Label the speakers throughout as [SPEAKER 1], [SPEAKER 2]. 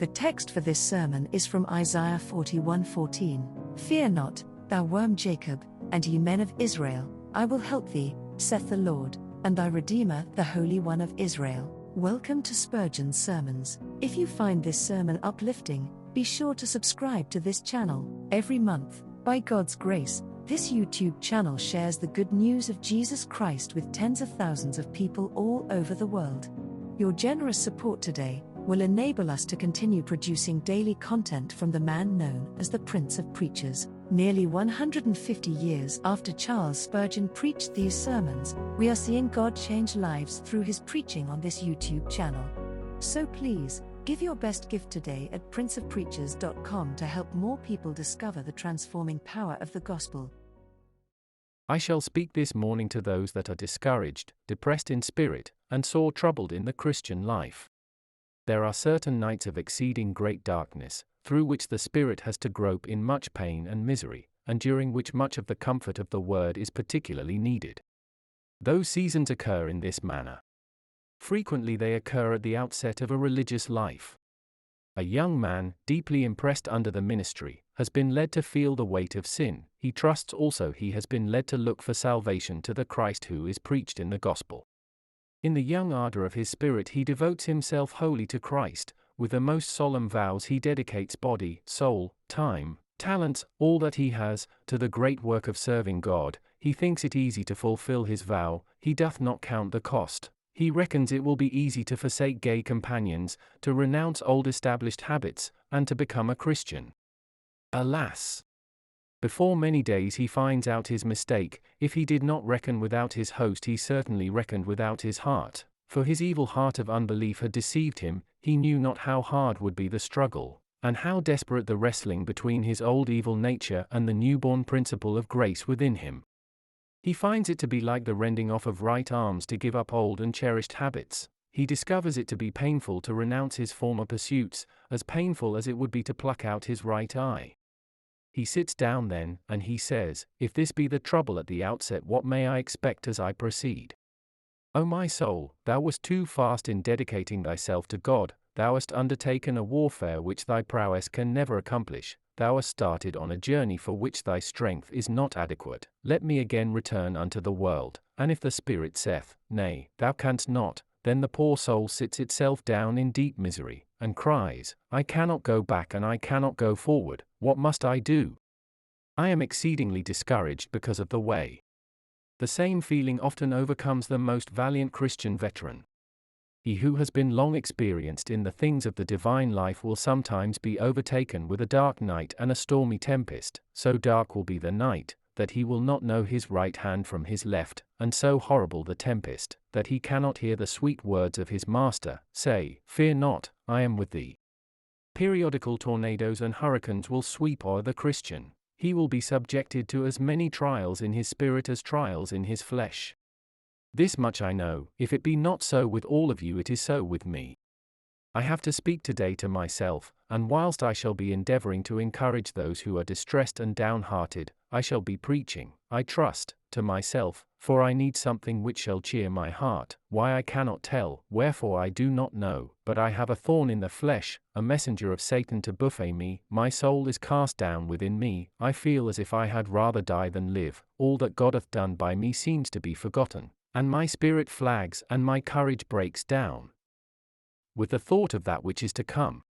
[SPEAKER 1] The text for this sermon is from Isaiah 41:14. Fear not, thou worm Jacob, and ye men of Israel, I will help thee, saith the Lord, and thy Redeemer, the Holy One of Israel. Welcome to Spurgeon's Sermons. If you find this sermon uplifting, be sure to subscribe to this channel. Every month, by God's grace, this YouTube channel shares the good news of Jesus Christ with tens of thousands of people all over the world. Your generous support today will enable us to continue producing daily content from the man known as the Prince of Preachers. Nearly 150 years after Charles Spurgeon preached these sermons, we are seeing God change lives through his preaching on this YouTube channel. So please, give your best gift today at princeofpreachers.com to help more people discover the transforming power of the gospel.
[SPEAKER 2] I shall speak this morning to those that are discouraged, depressed in spirit, and sore troubled in the Christian life. There are certain nights of exceeding great darkness, through which the spirit has to grope in much pain and misery, and during which much of the comfort of the word is particularly needed. Those seasons occur in this manner. Frequently they occur at the outset of a religious life. A young man, deeply impressed under the ministry, has been led to feel the weight of sin. He trusts also he has been led to look for salvation to the Christ who is preached in the gospel. In the young ardor of his spirit he devotes himself wholly to Christ. With the most solemn vows he dedicates body, soul, time, talents, all that he has, to the great work of serving God. He thinks it easy to fulfill his vow, he doth not count the cost. He reckons it will be easy to forsake gay companions, to renounce old established habits, and to become a Christian. Alas! Before many days he finds out his mistake. If he did not reckon without his host, he certainly reckoned without his heart. For his evil heart of unbelief had deceived him. He knew not how hard would be the struggle, and how desperate the wrestling between his old evil nature and the newborn principle of grace within him. He finds it to be like the rending off of right arms to give up old and cherished habits. He discovers it to be painful to renounce his former pursuits, as painful as it would be to pluck out his right eye. He sits down then, and he says, if this be the trouble at the outset, what may I expect as I proceed? O my soul, thou wast too fast in dedicating thyself to God, thou hast undertaken a warfare which thy prowess can never accomplish, thou hast started on a journey for which thy strength is not adequate. Let me again return unto the world, and if the Spirit saith, Nay, thou canst not, then the poor soul sits itself down in deep misery, and cries, I cannot go back and I cannot go forward, what must I do? I am exceedingly discouraged because of the way. The same feeling often overcomes the most valiant Christian veteran. He who has been long experienced in the things of the divine life will sometimes be overtaken with a dark night and a stormy tempest. So dark will be the night, that he will not know his right hand from his left, and so horrible the tempest, that he cannot hear the sweet words of his master, say, Fear not, I am with thee. Periodical tornadoes and hurricanes will sweep o'er the Christian. He will be subjected to as many trials in his spirit as trials in his flesh. This much I know, if it be not so with all of you, it is so with me. I have to speak today to myself, and whilst I shall be endeavoring to encourage those who are distressed and downhearted, I shall be preaching, I trust, to myself, for I need something which shall cheer my heart. Why I cannot tell, wherefore I do not know, but I have a thorn in the flesh, a messenger of Satan to buffet me. My soul is cast down within me. I feel as if I had rather die than live. All that God hath done by me seems to be forgotten, and my spirit flags and my courage breaks down with the thought of that which is to come.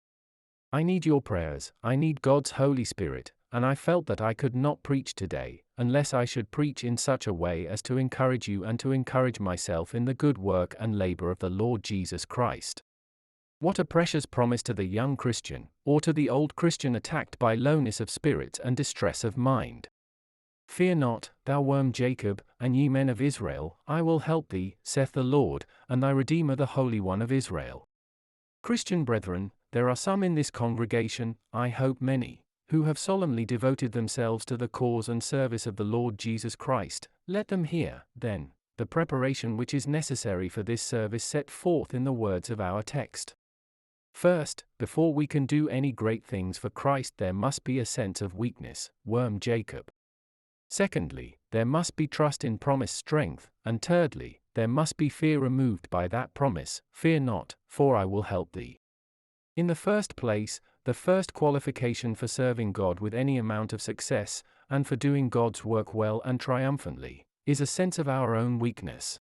[SPEAKER 2] I need your prayers, I need God's Holy Spirit, and I felt that I could not preach today, unless I should preach in such a way as to encourage you and to encourage myself in the good work and labor of the Lord Jesus Christ. What a precious promise to the young Christian, or to the old Christian attacked by lowness of spirit and distress of mind. Fear not, thou worm Jacob, and ye men of Israel, I will help thee, saith the Lord, and thy Redeemer the Holy One of Israel. Christian brethren, there are some in this congregation, I hope many, who have solemnly devoted themselves to the cause and service of the Lord Jesus Christ. Let them hear, then, the preparation which is necessary for this service set forth in the words of our text. First, before we can do any great things for Christ, there must be a sense of weakness, worm Jacob. Secondly, there must be trust in promised strength, and thirdly, there must be fear removed by that promise. Fear not, for I will help thee. In the first place, the first qualification for serving God with any amount of success, and for doing God's work well and triumphantly, is a sense of our own weakness.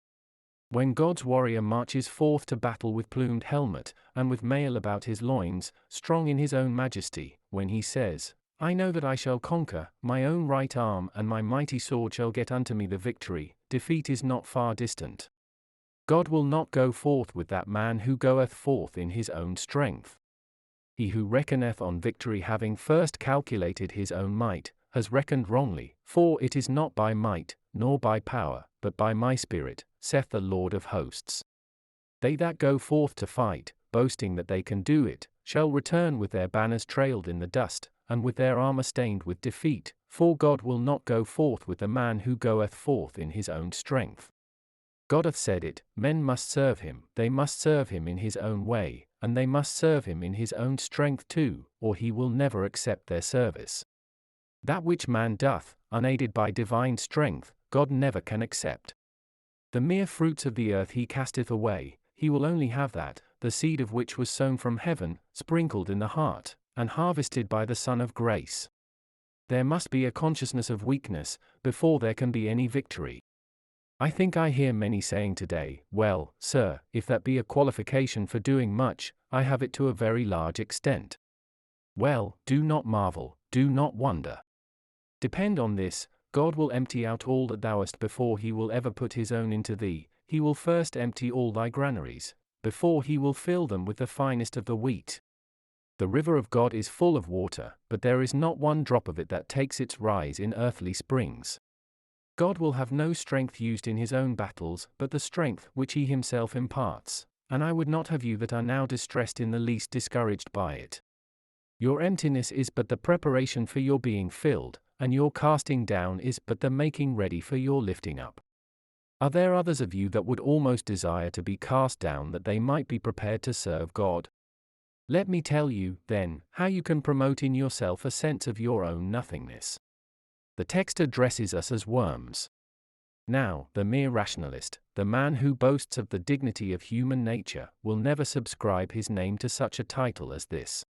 [SPEAKER 2] When God's warrior marches forth to battle with plumed helmet, and with mail about his loins, strong in his own majesty, when he says, I know that I shall conquer, my own right arm and my mighty sword shall get unto me the victory, defeat is not far distant. God will not go forth with that man who goeth forth in his own strength. He who reckoneth on victory having first calculated his own might, has reckoned wrongly, for it is not by might, nor by power, but by my Spirit, saith the Lord of hosts. They that go forth to fight, boasting that they can do it, shall return with their banners trailed in the dust, and with their armor stained with defeat, for God will not go forth with the man who goeth forth in his own strength. God hath said it, men must serve him, they must serve him in his own way, and they must serve him in his own strength too, or he will never accept their service. That which man doth, unaided by divine strength, God never can accept. The mere fruits of the earth he casteth away, he will only have that, the seed of which was sown from heaven, sprinkled in the heart, and harvested by the Son of grace. There must be a consciousness of weakness, before there can be any victory. I think I hear many saying today, well, sir, if that be a qualification for doing much, I have it to a very large extent. Well, do not marvel, do not wonder. Depend on this, God will empty out all that thou hast before he will ever put his own into thee, he will first empty all thy granaries, before he will fill them with the finest of the wheat. The river of God is full of water, but there is not one drop of it that takes its rise in earthly springs. God will have no strength used in his own battles, but the strength which he himself imparts, and I would not have you that are now distressed in the least discouraged by it. Your emptiness is but the preparation for your being filled, and your casting down is but the making ready for your lifting up. Are there others of you that would almost desire to be cast down that they might be prepared to serve God? Let me tell you, then, how you can promote in yourself a sense of your own nothingness. The text addresses us as worms. Now, the mere rationalist, the man who boasts of the dignity of human nature, will never subscribe his name to such a title as this.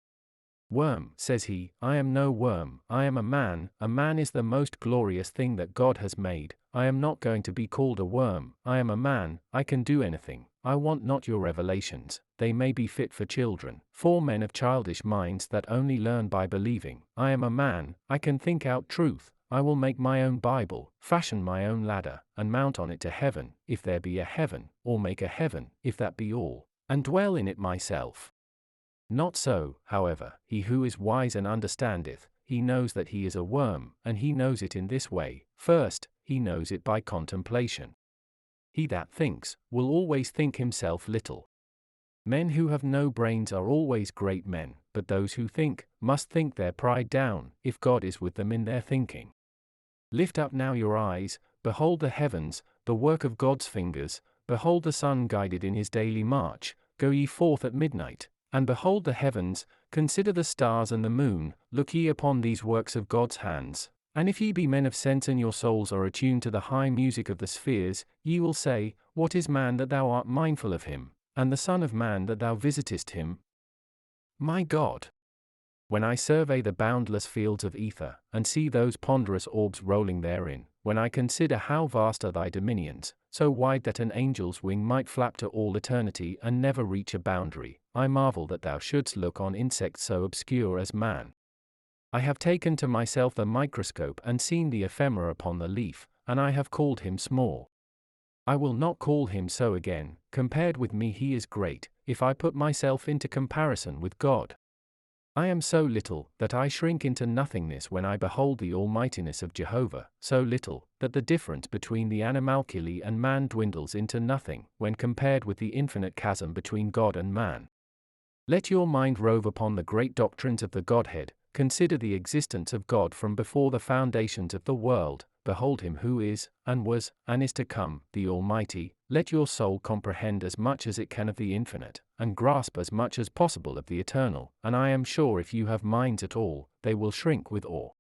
[SPEAKER 2] Worm, says he, I am no worm, I am a man is the most glorious thing that God has made, I am not going to be called a worm, I am a man, I can do anything, I want not your revelations, they may be fit for children, for men of childish minds that only learn by believing, I am a man, I can think out truth, I will make my own Bible, fashion my own ladder, and mount on it to heaven, if there be a heaven, or make a heaven, if that be all, and dwell in it myself. Not so, however, he who is wise and understandeth, he knows that he is a worm, and he knows it in this way, first, he knows it by contemplation. He that thinks, will always think himself little. Men who have no brains are always great men, but those who think, must think their pride down, if God is with them in their thinking. Lift up now your eyes, behold the heavens, the work of God's fingers, behold the sun guided in his daily march, go ye forth at midnight, and behold the heavens, consider the stars and the moon, look ye upon these works of God's hands, and if ye be men of sense and your souls are attuned to the high music of the spheres, ye will say, What is man that thou art mindful of him, and the Son of Man that thou visitest him? My God! When I survey the boundless fields of ether, and see those ponderous orbs rolling therein, when I consider how vast are thy dominions, so wide that an angel's wing might flap to all eternity and never reach a boundary, I marvel that thou shouldst look on insects so obscure as man. I have taken to myself the microscope and seen the ephemera upon the leaf, and I have called him small. I will not call him so again, compared with me he is great, if I put myself into comparison with God. I am so little, that I shrink into nothingness when I behold the almightiness of Jehovah, so little, that the difference between the animalcule and man dwindles into nothing, when compared with the infinite chasm between God and man. Let your mind rove upon the great doctrines of the Godhead, consider the existence of God from before the foundations of the world, behold him who is, and was, and is to come, the Almighty, let your soul comprehend as much as it can of the infinite, and grasp as much as possible of the eternal, and I am sure if you have minds at all, they will shrink with awe.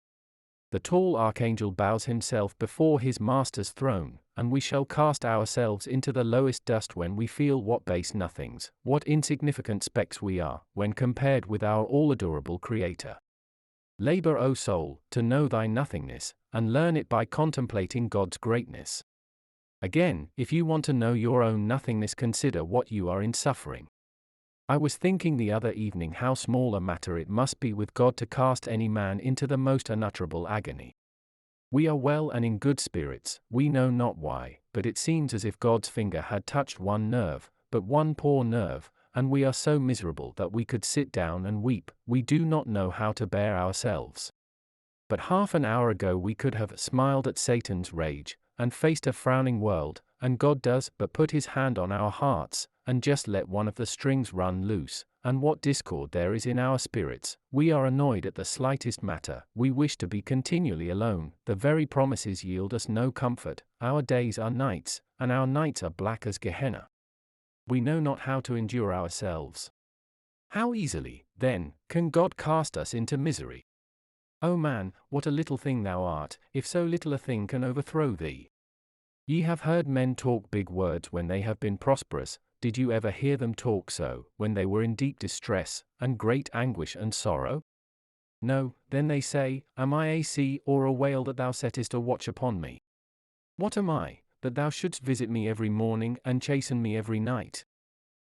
[SPEAKER 2] The tall archangel bows himself before his master's throne, and we shall cast ourselves into the lowest dust when we feel what base nothings, what insignificant specks we are, when compared with our all-adorable Creator. Labor, O soul, to know thy nothingness, and learn it by contemplating God's greatness. Again, if you want to know your own nothingness, consider what you are in suffering. I was thinking the other evening how small a matter it must be with God to cast any man into the most unutterable agony. We are well and in good spirits, we know not why, but it seems as if God's finger had touched one nerve, but one poor nerve, and we are so miserable that we could sit down and weep. We do not know how to bear ourselves. But half an hour ago we could have smiled at Satan's rage, and faced a frowning world, and God does but put his hand on our hearts, and just let one of the strings run loose, and what discord there is in our spirits. We are annoyed at the slightest matter, we wish to be continually alone, the very promises yield us no comfort, our days are nights, and our nights are black as Gehenna. We know not how to endure ourselves. How easily, then, can God cast us into misery? O man, what a little thing thou art, if so little a thing can overthrow thee. Ye have heard men talk big words when they have been prosperous. Did you ever hear them talk so, when they were in deep distress, and great anguish and sorrow? No, then they say, Am I a sea or a whale that thou settest a watch upon me? What am I, that thou shouldst visit me every morning and chasten me every night?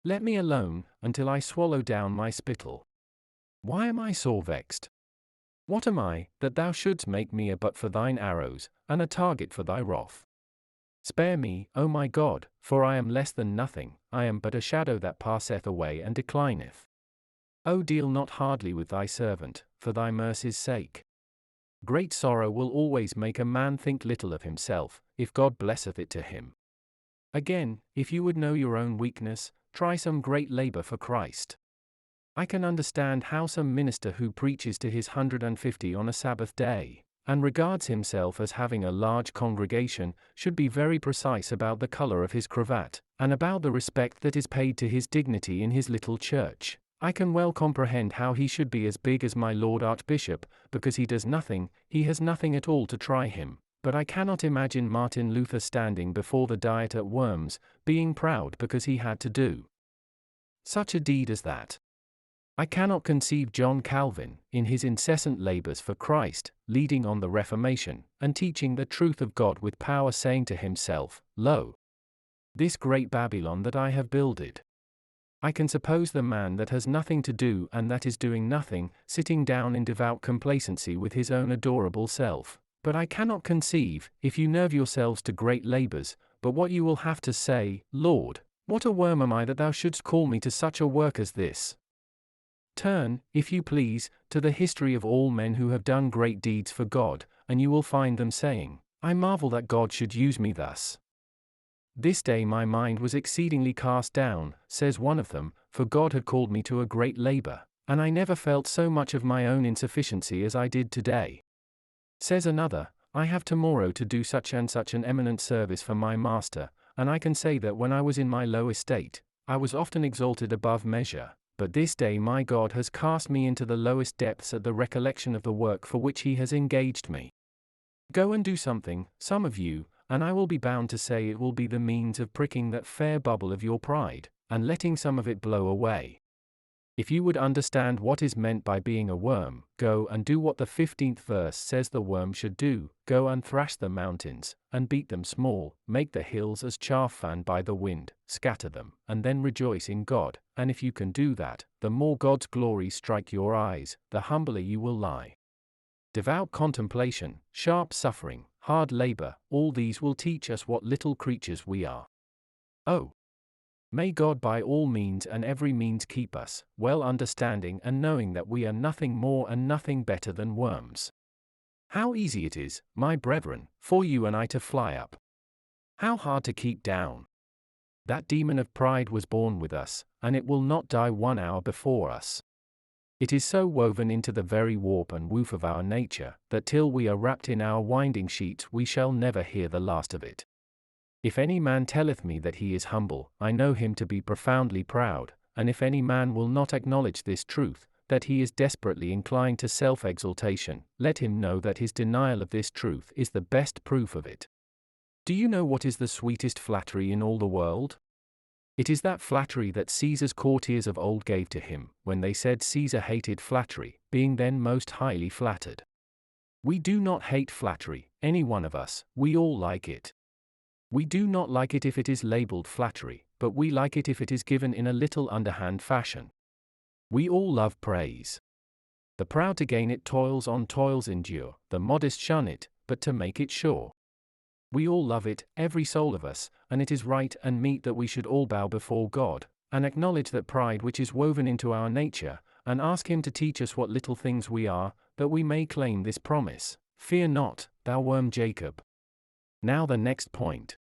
[SPEAKER 2] Let me alone, until I swallow down my spittle. Why am I sore vexed? What am I, that thou shouldst make me a butt for thine arrows, and a target for thy wrath? Spare me, O my God, for I am less than nothing, I am but a shadow that passeth away and declineth. O deal not hardly with thy servant, for thy mercy's sake. Great sorrow will always make a man think little of himself, if God blesseth it to him. Again, if you would know your own weakness, try some great labor for Christ. I can understand how some minister who preaches to his 150 on a Sabbath day, and regards himself as having a large congregation, should be very precise about the color of his cravat, and about the respect that is paid to his dignity in his little church. I can well comprehend how he should be as big as my Lord Archbishop, because he does nothing, he has nothing at all to try him. But I cannot imagine Martin Luther standing before the Diet at Worms, being proud because he had to do such a deed as that. I cannot conceive John Calvin, in his incessant labors for Christ, leading on the Reformation, and teaching the truth of God with power, saying to himself, Lo, this great Babylon that I have builded. I can suppose the man that has nothing to do and that is doing nothing, sitting down in devout complacency with his own adorable self. But I cannot conceive, if you nerve yourselves to great labors, but what you will have to say, Lord, what a worm am I that thou shouldst call me to such a work as this? Turn, if you please, to the history of all men who have done great deeds for God, and you will find them saying, I marvel that God should use me thus. This day my mind was exceedingly cast down, says one of them, for God had called me to a great labor, and I never felt so much of my own insufficiency as I did today. Says another, I have tomorrow to do such and such an eminent service for my master, and I can say that when I was in my low estate, I was often exalted above measure. But this day my God has cast me into the lowest depths at the recollection of the work for which he has engaged me. Go and do something, some of you, and I will be bound to say it will be the means of pricking that fair bubble of your pride, and letting some of it blow away. If you would understand what is meant by being a worm, go and do what the 15th verse says the worm should do, go and thrash the mountains, and beat them small, make the hills as chaff fanned by the wind, scatter them, and then rejoice in God, and if you can do that, the more God's glory strike your eyes, the humbler you will lie. Devout contemplation, sharp suffering, hard labor, all these will teach us what little creatures we are. Oh! May God by all means and every means keep us, well understanding and knowing that we are nothing more and nothing better than worms. How easy it is, my brethren, for you and I to fly up. How hard to keep down. That demon of pride was born with us, and it will not die 1 hour before us. It is so woven into the very warp and woof of our nature, that till we are wrapped in our winding sheets we shall never hear the last of it. If any man telleth me that he is humble, I know him to be profoundly proud, and if any man will not acknowledge this truth, that he is desperately inclined to self-exaltation, let him know that his denial of this truth is the best proof of it. Do you know what is the sweetest flattery in all the world? It is that flattery that Caesar's courtiers of old gave to him, when they said Caesar hated flattery, being then most highly flattered. We do not hate flattery, any one of us, we all like it. We do not like it if it is labeled flattery, but we like it if it is given in a little underhand fashion. We all love praise. The proud to gain it toils on toils endure, the modest shun it, but to make it sure. We all love it, every soul of us, and it is right and meet that we should all bow before God, and acknowledge that pride which is woven into our nature, and ask Him to teach us what little things we are, that we may claim this promise, "Fear not, thou worm Jacob." Now the next point.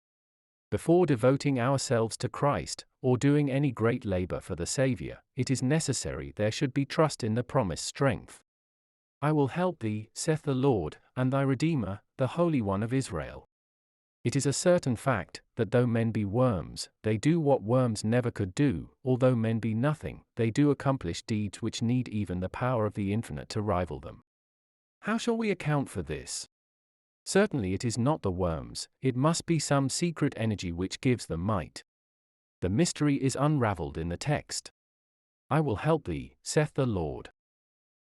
[SPEAKER 2] Before devoting ourselves to Christ, or doing any great labor for the Savior, it is necessary there should be trust in the promised strength. "I will help thee, saith the Lord, and thy Redeemer, the Holy One of Israel." It is a certain fact, that though men be worms, they do what worms never could do, although men be nothing, they do accomplish deeds which need even the power of the infinite to rival them. How shall we account for this? Certainly it is not the worms, it must be some secret energy which gives them might. The mystery is unraveled in the text. "I will help thee, saith the Lord."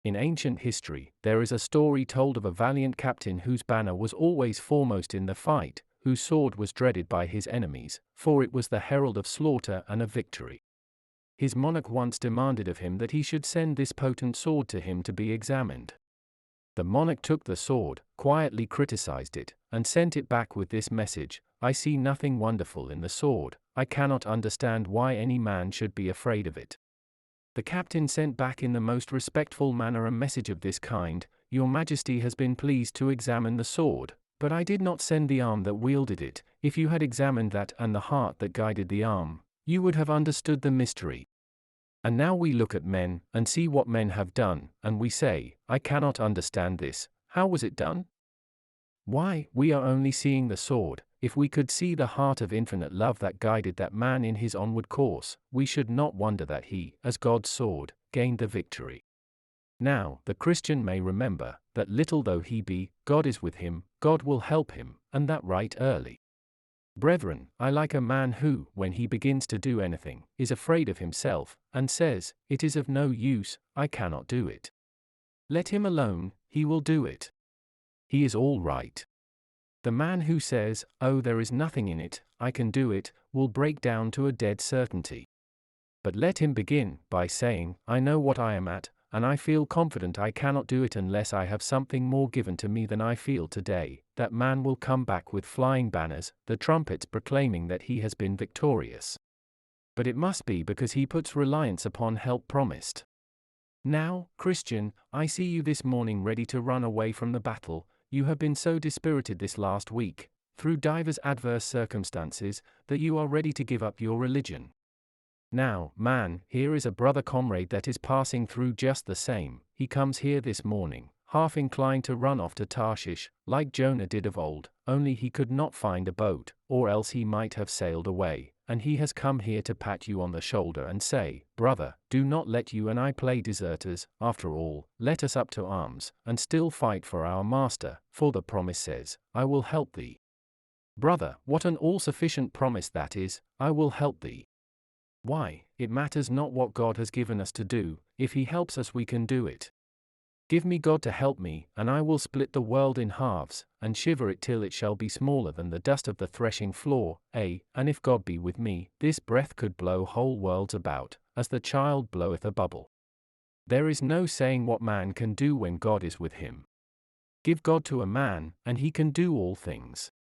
[SPEAKER 2] In ancient history, there is a story told of a valiant captain whose banner was always foremost in the fight, whose sword was dreaded by his enemies, for it was the herald of slaughter and of victory. His monarch once demanded of him that he should send this potent sword to him to be examined. The monarch took the sword, quietly criticized it, and sent it back with this message: "I see nothing wonderful in the sword, I cannot understand why any man should be afraid of it." The captain sent back in the most respectful manner a message of this kind: "Your Majesty has been pleased to examine the sword, but I did not send the arm that wielded it. If you had examined that and the heart that guided the arm, you would have understood the mystery. And now we look at men, and see what men have done, and we say, I cannot understand this. How was it done? Why, we are only seeing the sword. If we could see the heart of infinite love that guided that man in his onward course, we should not wonder that he, as God's sword, gained the victory." Now, the Christian may remember, that little though he be, God is with him, God will help him, and that right early. Brethren, I like a man who, when he begins to do anything, is afraid of himself, and says, "It is of no use, I cannot do it." Let him alone, he will do it. He is all right. The man who says, "Oh, there is nothing in it, I can do it," will break down to a dead certainty. But let him begin by saying, "I know what I am at, and I feel confident I cannot do it unless I have something more given to me than I feel today." That man will come back with flying banners, the trumpets proclaiming that he has been victorious. But it must be because he puts reliance upon help promised. Now, Christian, I see you this morning ready to run away from the battle. You have been so dispirited this last week, through divers adverse circumstances, that you are ready to give up your religion. Now, man, here is a brother comrade that is passing through just the same. He comes here this morning, half inclined to run off to Tarshish, like Jonah did of old, only he could not find a boat, or else he might have sailed away, and he has come here to pat you on the shoulder and say, "Brother, do not let you and I play deserters, after all, let us up to arms, and still fight for our Master, for the promise says, 'I will help thee.'" Brother, what an all-sufficient promise that is, "I will help thee." Why, it matters not what God has given us to do, if He helps us we can do it. Give me God to help me, and I will split the world in halves, and shiver it till it shall be smaller than the dust of the threshing floor, and if God be with me, this breath could blow whole worlds about, as the child bloweth a bubble. There is no saying what man can do when God is with him. Give God to a man, and he can do all things.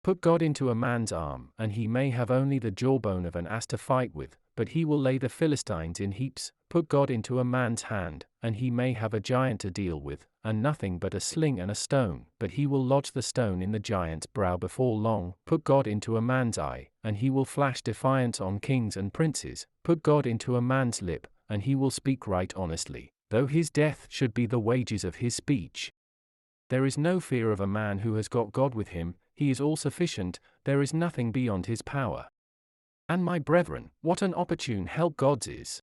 [SPEAKER 2] Put God into a man's arm, and he may have only the jawbone of an ass to fight with, but he will lay the Philistines in heaps. Put God into a man's hand, and he may have a giant to deal with, and nothing but a sling and a stone, but he will lodge the stone in the giant's brow before long. Put God into a man's eye, and he will flash defiance on kings and princes. Put God into a man's lip, and he will speak right honestly, though his death should be the wages of his speech. There is no fear of a man who has got God with him. He is all sufficient, there is nothing beyond his power. And my brethren, what an opportune help God's is!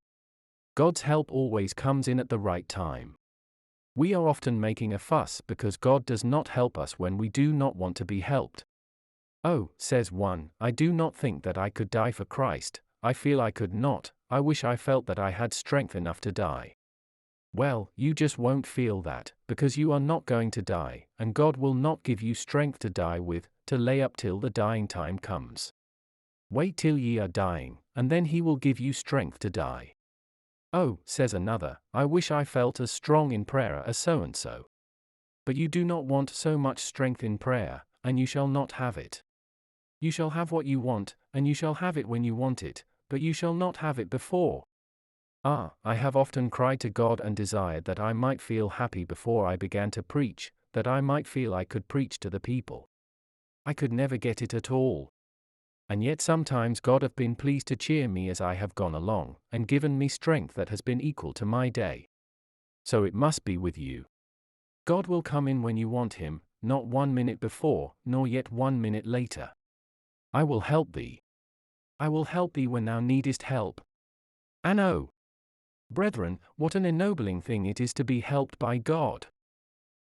[SPEAKER 2] God's help always comes in at the right time. We are often making a fuss because God does not help us when we do not want to be helped. "Oh," says one, "I do not think that I could die for Christ. I feel I could not. I wish I felt that I had strength enough to die." Well, you just won't feel that, because you are not going to die, and God will not give you strength to die with, to lay up till the dying time comes. Wait till ye are dying, and then he will give you strength to die. "Oh," says another, "I wish I felt as strong in prayer as so-and-so." But you do not want so much strength in prayer, and you shall not have it. You shall have what you want, and you shall have it when you want it, but you shall not have it before. I have often cried to God and desired that I might feel happy before I began to preach, that I might feel I could preach to the people. I could never get it at all. And yet sometimes God hath been pleased to cheer me as I have gone along, and given me strength that has been equal to my day. So it must be with you. God will come in when you want him, not 1 minute before, nor yet 1 minute later. "I will help thee. I will help thee when thou needest help." And oh, brethren, what an ennobling thing it is to be helped by God.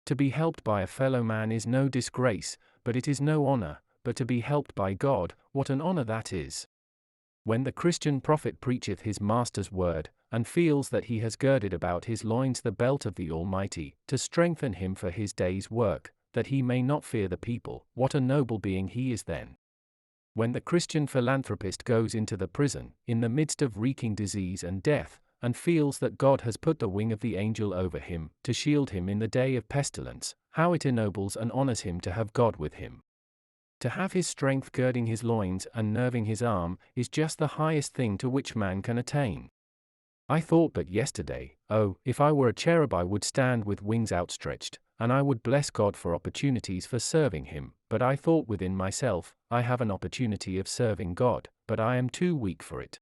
[SPEAKER 2] To be helped by a fellow man is no disgrace, but it is no honor, but to be helped by God, what an honor that is. When the Christian prophet preacheth his master's word, and feels that he has girded about his loins the belt of the Almighty, to strengthen him for his day's work, that he may not fear the people, what a noble being he is then. When the Christian philanthropist goes into the prison, in the midst of reeking disease and death, and feels that God has put the wing of the angel over him, to shield him in the day of pestilence, how it ennobles and honors him to have God with him. To have his strength girding his loins and nerving his arm, is just the highest thing to which man can attain. I thought but yesterday, oh, if I were a cherub I would stand with wings outstretched, and I would bless God for opportunities for serving him, but I thought within myself, I have an opportunity of serving God, but I am too weak for it.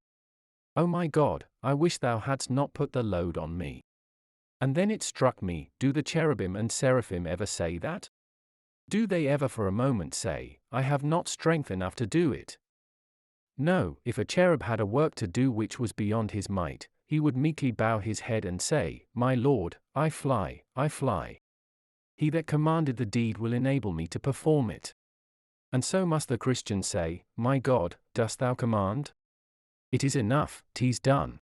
[SPEAKER 2] O my God, I wish thou hadst not put the load on me. And then it struck me, do the cherubim and seraphim ever say that? Do they ever for a moment say, I have not strength enough to do it? No, if a cherub had a work to do which was beyond his might, he would meekly bow his head and say, My Lord, I fly, I fly. He that commanded the deed will enable me to perform it. And so must the Christian say, My God, dost thou command? It is enough, 'tis done.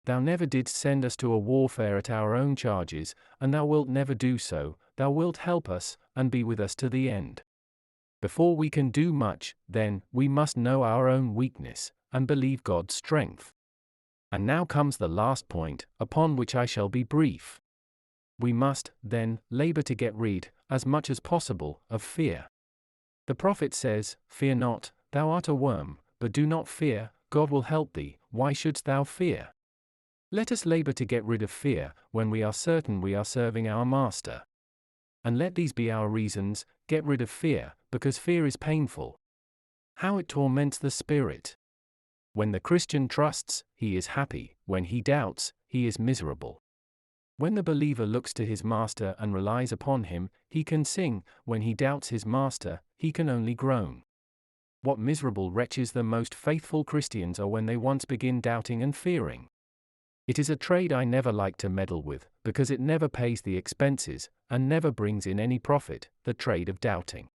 [SPEAKER 2] Thou never didst send us to a warfare at our own charges, and thou wilt never do so. Thou wilt help us, and be with us to the end. Before we can do much, then, we must know our own weakness, and believe God's strength. And now comes the last point, upon which I shall be brief. We must, then, labor to get rid, as much as possible, of fear. The prophet says, Fear not, thou art a worm, but do not fear, God will help thee, why shouldst thou fear? Let us labor to get rid of fear, when we are certain we are serving our Master. And let these be our reasons, get rid of fear, because fear is painful. How it torments the spirit. When the Christian trusts, he is happy, when he doubts, he is miserable. When the believer looks to his Master and relies upon him, he can sing, when he doubts his Master, he can only groan. What miserable wretches the most faithful Christians are when they once begin doubting and fearing. It is a trade I never like to meddle with, because it never pays the expenses, and never brings in any profit, the trade of doubting.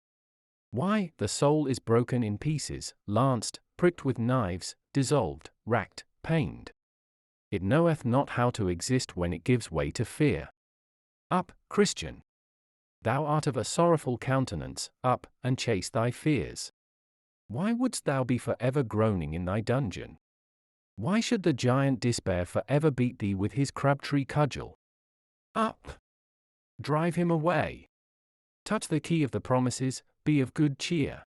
[SPEAKER 2] Why, the soul is broken in pieces, lanced, pricked with knives, dissolved, racked, pained. It knoweth not how to exist when it gives way to fear. Up, Christian! Thou art of a sorrowful countenance, up, and chase thy fears. Why wouldst thou be forever groaning in thy dungeon? Why should the giant despair forever beat thee with his crabtree cudgel? Up! Drive him away! Touch the key of the promises, be of good cheer.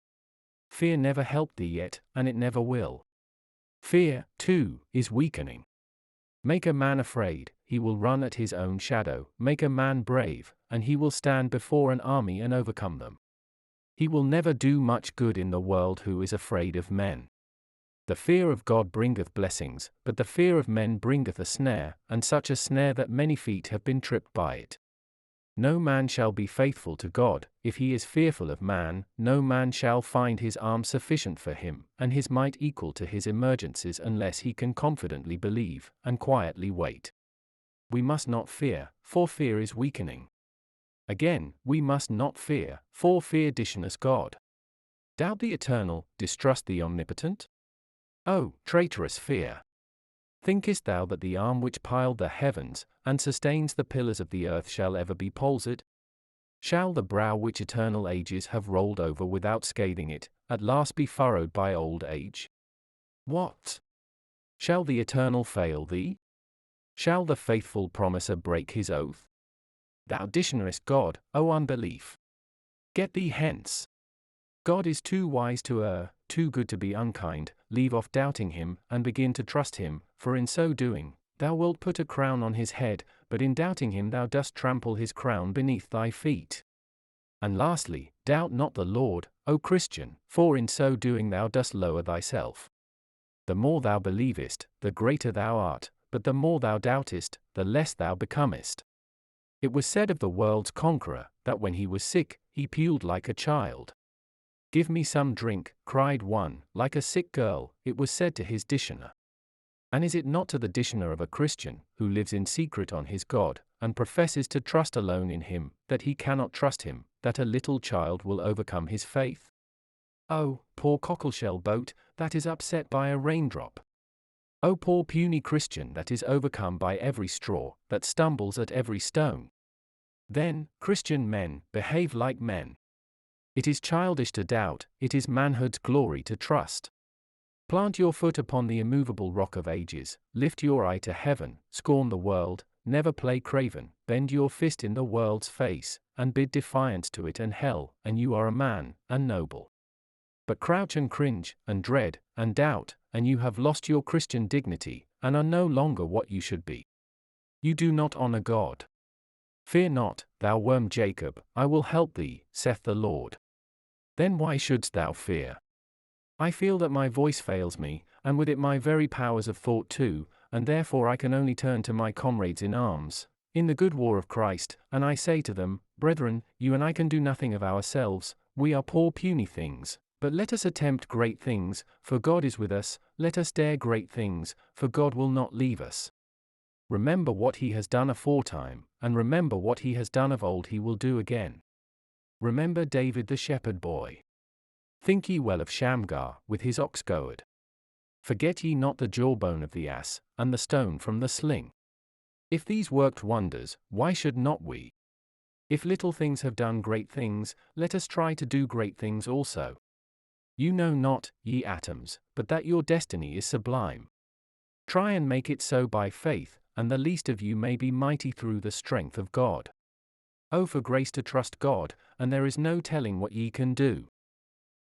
[SPEAKER 2] Fear never helped thee yet, and it never will. Fear, too, is weakening. Make a man afraid, he will run at his own shadow. Make a man brave, and he will stand before an army and overcome them. He will never do much good in the world who is afraid of men. The fear of God bringeth blessings, but the fear of men bringeth a snare, and such a snare that many feet have been tripped by it. No man shall be faithful to God, if he is fearful of man. No man shall find his arm sufficient for him, and his might equal to his emergencies, unless he can confidently believe, and quietly wait. We must not fear, for fear is weakening. Again, we must not fear, for fear disuneth God. Doubt the eternal, distrust the omnipotent? O traitorous fear! Thinkest thou that the arm which piled the heavens, and sustains the pillars of the earth, shall ever be palsied? Shall the brow which eternal ages have rolled over without scathing it, at last be furrowed by old age? What? Shall the eternal fail thee? Shall the faithful promiser break his oath? Thou disunest God, O unbelief! Get thee hence! God is too wise to err, too good to be unkind. Leave off doubting him, and begin to trust him, for in so doing, thou wilt put a crown on his head, but in doubting him thou dost trample his crown beneath thy feet. And lastly, doubt not the Lord, O Christian, for in so doing thou dost lower thyself. The more thou believest, the greater thou art, but the more thou doubtest, the less thou becomest. It was said of the world's conqueror, that when he was sick, he pulled like a child. Give me some drink, cried one, like a sick girl, it was said to his distioner. And is it not to the distioner of a Christian, who lives in secret on his God, and professes to trust alone in him, that he cannot trust him, that a little child will overcome his faith? Oh, poor cockleshell boat, that is upset by a raindrop! Oh, poor puny Christian that is overcome by every straw, that stumbles at every stone! Then, Christian men, behave like men. It is childish to doubt, it is manhood's glory to trust. Plant your foot upon the immovable rock of ages, lift your eye to heaven, scorn the world, never play craven, bend your fist in the world's face, and bid defiance to it and hell, and you are a man, and noble. But crouch and cringe, and dread, and doubt, and you have lost your Christian dignity, and are no longer what you should be. You do not honor God. Fear not, thou worm Jacob, I will help thee, saith the Lord. Then why shouldst thou fear? I feel that my voice fails me, and with it my very powers of thought too, and therefore I can only turn to my comrades in arms, in the good war of Christ, and I say to them, Brethren, you and I can do nothing of ourselves, we are poor puny things, but let us attempt great things, for God is with us, let us dare great things, for God will not leave us. Remember what he has done aforetime, and remember what he has done of old he will do again. Remember David the shepherd boy. Think ye well of Shamgar, with his ox goad. Forget ye not the jawbone of the ass, and the stone from the sling. If these worked wonders, why should not we? If little things have done great things, let us try to do great things also. You know not, ye atoms, but that your destiny is sublime. Try and make it so by faith, and the least of you may be mighty through the strength of God. Oh, for grace to trust God, and there is no telling what ye can do.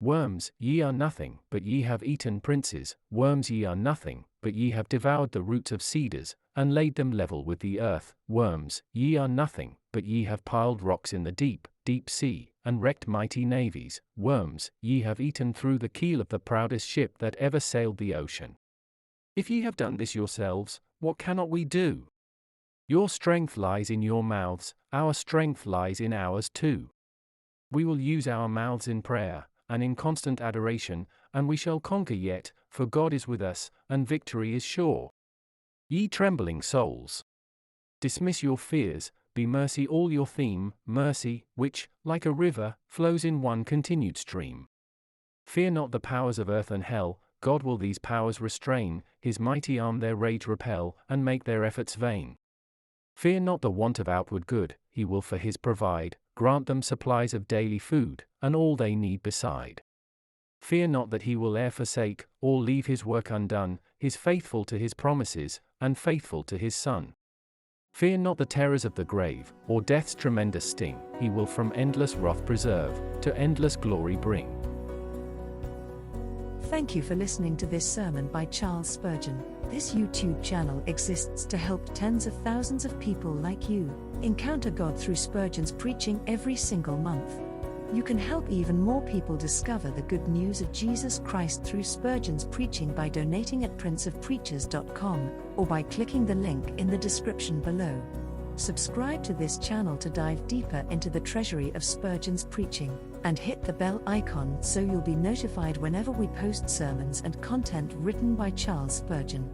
[SPEAKER 2] Worms, ye are nothing, but ye have eaten princes, worms ye are nothing, but ye have devoured the roots of cedars, and laid them level with the earth, worms, ye are nothing, but ye have piled rocks in the deep, deep sea, and wrecked mighty navies, worms, ye have eaten through the keel of the proudest ship that ever sailed the ocean. If ye have done this yourselves, what cannot we do? Your strength lies in your mouths, our strength lies in ours too. We will use our mouths in prayer, and in constant adoration, and we shall conquer yet, for God is with us, and victory is sure. Ye trembling souls! Dismiss your fears, be mercy all your theme, mercy, which, like a river, flows in one continued stream. Fear not the powers of earth and hell, God will these powers restrain, his mighty arm their rage repel, and make their efforts vain. Fear not the want of outward good, he will for his provide, grant them supplies of daily food, and all they need beside. Fear not that he will e'er forsake, or leave his work undone, he's faithful to his promises, and faithful to his Son. Fear not the terrors of the grave, or death's tremendous sting, he will from endless wrath preserve, to endless glory bring.
[SPEAKER 1] Thank you for listening to this sermon by Charles Spurgeon. This YouTube channel exists to help tens of thousands of people like you encounter God through Spurgeon's preaching every single month. You can help even more people discover the good news of Jesus Christ through Spurgeon's preaching by donating at princeofpreachers.com, or by clicking the link in the description below. Subscribe to this channel to dive deeper into the treasury of Spurgeon's preaching, and hit the bell icon so you'll be notified whenever we post sermons and content written by Charles Spurgeon.